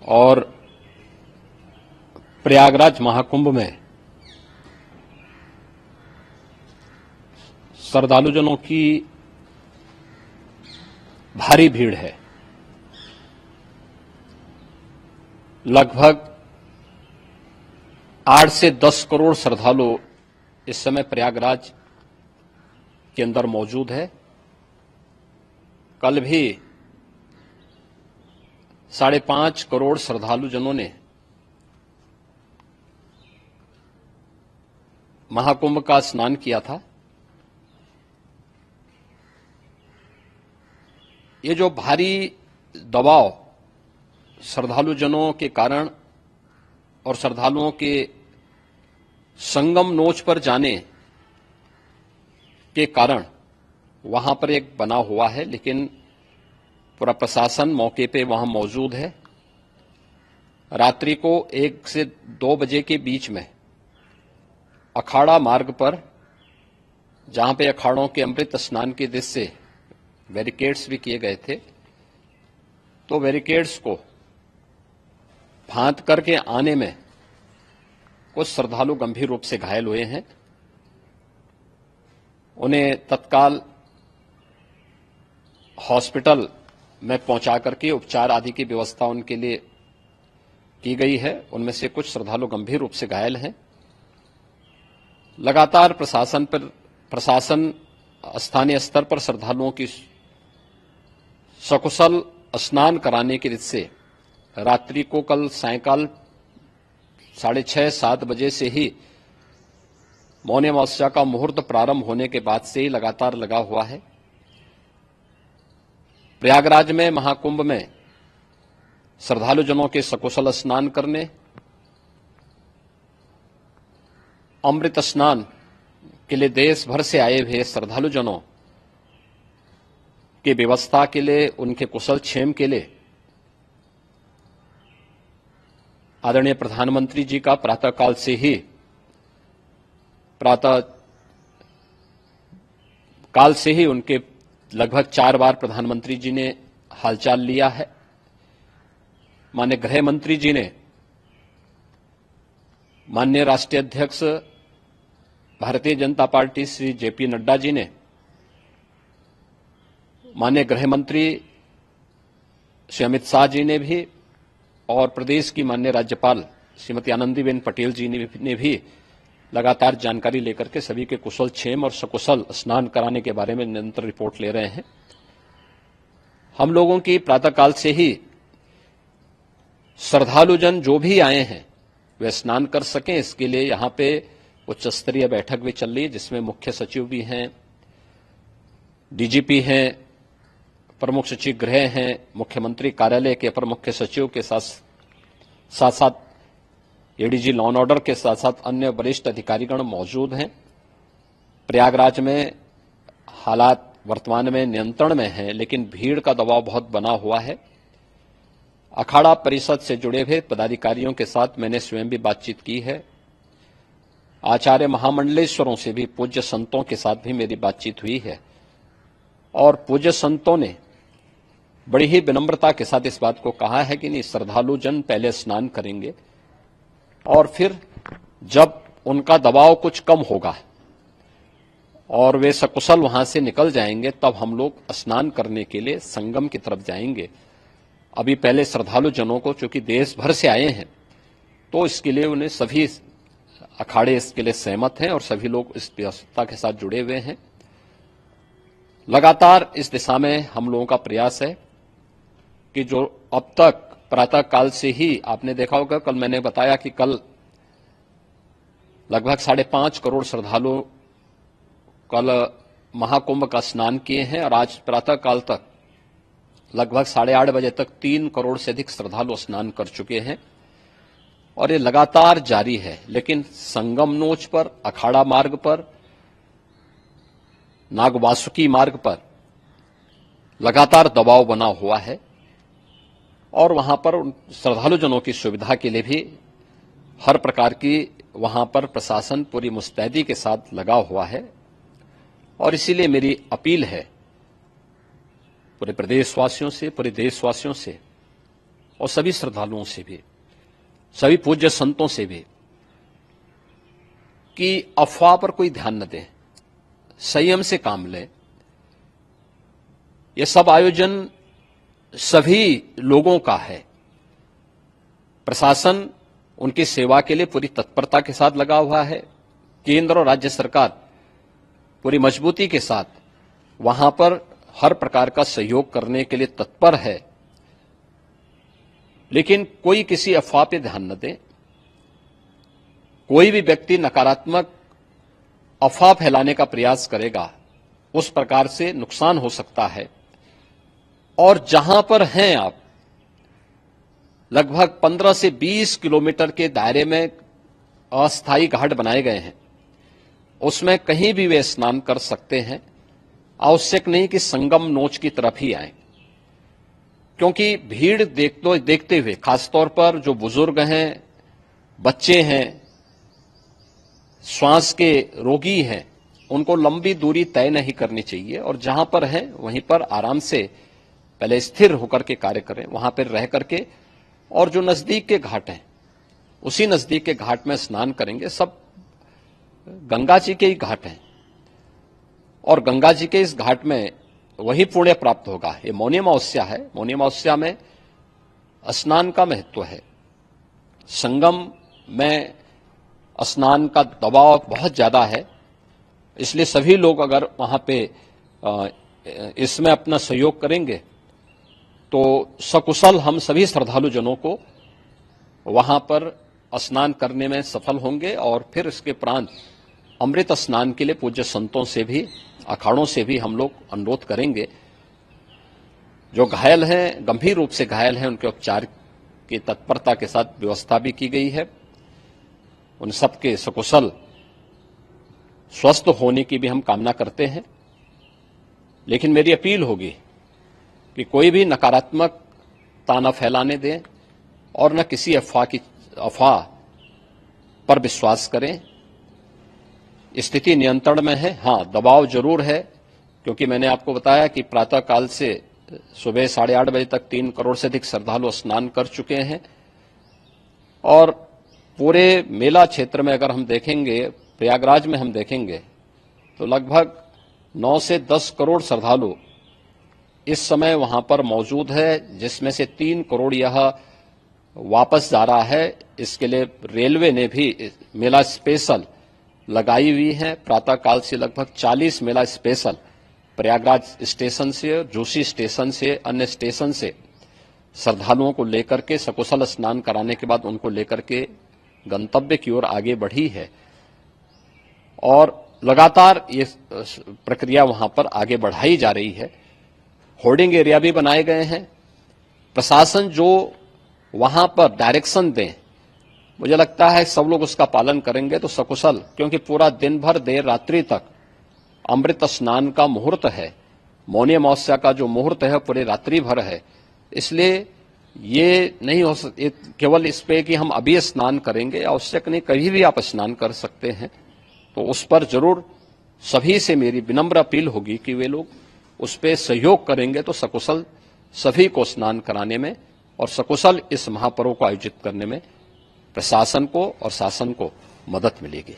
और प्रयागराज महाकुंभ में श्रद्धालुजनों की भारी भीड़ है। लगभग 8 से 10 करोड़ श्रद्धालु इस समय प्रयागराज के अंदर मौजूद है। कल भी 5.5 करोड़ श्रद्धालुजनों ने महाकुंभ का स्नान किया था। ये जो भारी दबाव श्रद्धालुजनों के कारण और श्रद्धालुओं के संगम नोच पर जाने के कारण वहां पर एक बना हुआ है, लेकिन पूरा प्रशासन मौके पे वहां मौजूद है। रात्रि को 1 से 2 बजे के बीच में अखाड़ा मार्ग पर, जहां पे अखाड़ों के अमृत स्नान के दृश्य से बैरिकेड्स भी किए गए थे, तो बैरिकेड्स को फांद करके आने में कुछ श्रद्धालु गंभीर रूप से घायल हुए हैं। उन्हें तत्काल हॉस्पिटल में पहुंचा करके उपचार आदि की व्यवस्था उनके लिए की गई है। उनमें से कुछ श्रद्धालु गंभीर रूप से घायल हैं। लगातार प्रशासन स्थानीय स्तर पर श्रद्धालुओं की सकुशल स्नान कराने के दृष्टि से रात्रि को कल सायंकाल 6:30-7 बजे से ही मौनी अमावस्या का मुहूर्त प्रारंभ होने के बाद से ही लगातार लगा हुआ है। प्रयागराज में महाकुंभ में श्रद्धालुजनों के सकुशल स्नान करने, अमृत स्नान के लिए देश भर से आए हुए श्रद्धालुजनों की व्यवस्था के लिए, उनके कुशल क्षेम के लिए आदरणीय प्रधानमंत्री जी का प्रातःकाल से ही उनके लगभग 4 बार प्रधानमंत्री जी ने हालचाल लिया है। माननीय गृह मंत्री जी ने, माननीय राष्ट्रीय अध्यक्ष भारतीय जनता पार्टी श्री जेपी नड्डा जी ने, माननीय गृह मंत्री श्री अमित शाह जी ने भी, और प्रदेश की माननीय राज्यपाल श्रीमती आनंदीबेन पटेल जी ने भी लगातार जानकारी लेकर के सभी के कुशल क्षेम और सकुशल स्नान कराने के बारे में निरंतर रिपोर्ट ले रहे हैं। हम लोगों की प्रातःकाल से ही श्रद्धालुजन जो भी आए हैं वे स्नान कर सकें, इसके लिए यहां पे उच्च स्तरीय बैठक भी चल रही है, जिसमें मुख्य सचिव भी हैं, डीजीपी हैं, प्रमुख सचिव गृह हैं, मुख्यमंत्री कार्यालय के अपर मुख्य सचिव के साथ साथ एडीजी लॉ एंड ऑर्डर के साथ साथ अन्य वरिष्ठ अधिकारीगण मौजूद हैं। प्रयागराज में हालात वर्तमान में नियंत्रण में हैं, लेकिन भीड़ का दबाव बहुत बना हुआ है। अखाड़ा परिषद से जुड़े हुए पदाधिकारियों के साथ मैंने स्वयं भी बातचीत की है। आचार्य महामंडलेश्वरों से भी, पूज्य संतों के साथ भी मेरी बातचीत हुई है, और पूज्य संतों ने बड़ी ही विनम्रता के साथ इस बात को कहा है कि नहीं, श्रद्धालुजन पहले स्नान करेंगे और फिर जब उनका दबाव कुछ कम होगा और वे सकुशल वहां से निकल जाएंगे, तब हम लोग स्नान करने के लिए संगम की तरफ जाएंगे। अभी पहले श्रद्धालुजनों को, चूंकि देश भर से आए हैं, तो इसके लिए उन्हें सभी अखाड़े इसके लिए सहमत हैं और सभी लोग इस व्यवस्था के साथ जुड़े हुए हैं। लगातार इस दिशा में हम लोगों का प्रयास है कि जो अब तक प्रातःकाल से ही आपने देखा होगा, कल मैंने बताया कि कल लगभग 5.5 करोड़ श्रद्धालु कल महाकुंभ का स्नान किए हैं, और आज प्रातःकाल तक लगभग 8:30 बजे तक 3 करोड़ से अधिक श्रद्धालु स्नान कर चुके हैं, और ये लगातार जारी है। लेकिन संगम नोच पर, अखाड़ा मार्ग पर, नागवासुकी मार्ग पर लगातार दबाव बना हुआ है, और वहां पर श्रद्धालुजनों की सुविधा के लिए भी हर प्रकार की वहां पर प्रशासन पूरी मुस्तैदी के साथ लगा हुआ है। और इसीलिए मेरी अपील है पूरे प्रदेशवासियों से, पूरे देशवासियों से और सभी श्रद्धालुओं से भी, सभी पूज्य संतों से भी कि अफवाह पर कोई ध्यान न दें, संयम से काम लें। यह सब आयोजन सभी लोगों का है। प्रशासन उनकी सेवा के लिए पूरी तत्परता के साथ लगा हुआ है। केंद्र और राज्य सरकार पूरी मजबूती के साथ वहां पर हर प्रकार का सहयोग करने के लिए तत्पर है। लेकिन कोई किसी अफवाह पे ध्यान न दे। कोई भी व्यक्ति नकारात्मक अफवाह फैलाने का प्रयास करेगा, उस प्रकार से नुकसान हो सकता है। और जहां पर हैं आप, लगभग 15 से 20 किलोमीटर के दायरे में अस्थायी घाट बनाए गए हैं, उसमें कहीं भी वे स्नान कर सकते हैं। आवश्यक नहीं कि संगम नोच की तरफ ही आए, क्योंकि भीड़ देखते हुए, खासतौर पर जो बुजुर्ग हैं, बच्चे हैं, श्वास के रोगी हैं, उनको लंबी दूरी तय नहीं करनी चाहिए और जहां पर हैं वहीं पर आराम से पहले स्थिर होकर के कार्य करें, वहां पर रह करके। और जो नजदीक के घाट हैं, उसी नजदीक के घाट में स्नान करेंगे। सब गंगा जी के ही घाट हैं और गंगा जी के इस घाट में वही पुण्य प्राप्त होगा। ये मौनी अमावस्या है। मौनी अमावस्या में स्नान का महत्व है। संगम में स्नान का दबाव बहुत ज्यादा है, इसलिए सभी लोग अगर वहां पे इसमें अपना सहयोग करेंगे तो सकुशल हम सभी श्रद्धालु जनों को वहां पर स्नान करने में सफल होंगे। और फिर इसके उपरांत अमृत स्नान के लिए पूज्य संतों से भी, अखाड़ों से भी हम लोग अनुरोध करेंगे। जो घायल हैं, गंभीर रूप से घायल हैं, उनके उपचार की तत्परता के साथ व्यवस्था भी की गई है। उन सबके सकुशल स्वस्थ होने की भी हम कामना करते हैं। लेकिन मेरी अपील होगी कि कोई भी नकारात्मकता न फैलाने दें और न किसी अफवाह पर विश्वास करें। स्थिति नियंत्रण में है। हां, दबाव जरूर है, क्योंकि मैंने आपको बताया कि प्रातः काल से सुबह 8:30 बजे तक 3 करोड़ से अधिक श्रद्धालु स्नान कर चुके हैं। और पूरे मेला क्षेत्र में अगर हम देखेंगे, प्रयागराज में हम देखेंगे तो लगभग 9 से 10 करोड़ श्रद्धालु इस समय वहां पर मौजूद है, जिसमें से 3 करोड़ यह वापस जा रहा है। इसके लिए रेलवे ने भी मेला स्पेशल लगाई हुई है। प्रातः काल से लगभग 40 मेला स्पेशल प्रयागराज स्टेशन से, जोशी स्टेशन से, अन्य स्टेशन से श्रद्धालुओं को लेकर के सकुशल स्नान कराने के बाद उनको लेकर के गंतव्य की ओर आगे बढ़ी है। और लगातार ये प्रक्रिया वहां पर आगे बढ़ाई जा रही है। होर्डिंग एरिया भी बनाए गए हैं। प्रशासन जो वहां पर डायरेक्शन दें, मुझे लगता है सब लोग उसका पालन करेंगे तो सकुशल, क्योंकि पूरा दिन भर देर रात्रि तक अमृत स्नान का मुहूर्त है। मौनी अमावस्या का जो मुहूर्त है पूरे रात्रि भर है। इसलिए ये नहीं हो केवल इस पे कि हम अभी स्नान करेंगे, आवश्यक नहीं, कभी भी आप स्नान कर सकते हैं। तो उस पर जरूर सभी से मेरी विनम्र अपील होगी कि वे लोग उस पे सहयोग करेंगे तो सकुशल सभी को स्नान कराने में और सकुशल इस महापर्व को आयोजित करने में प्रशासन को और शासन को मदद मिलेगी।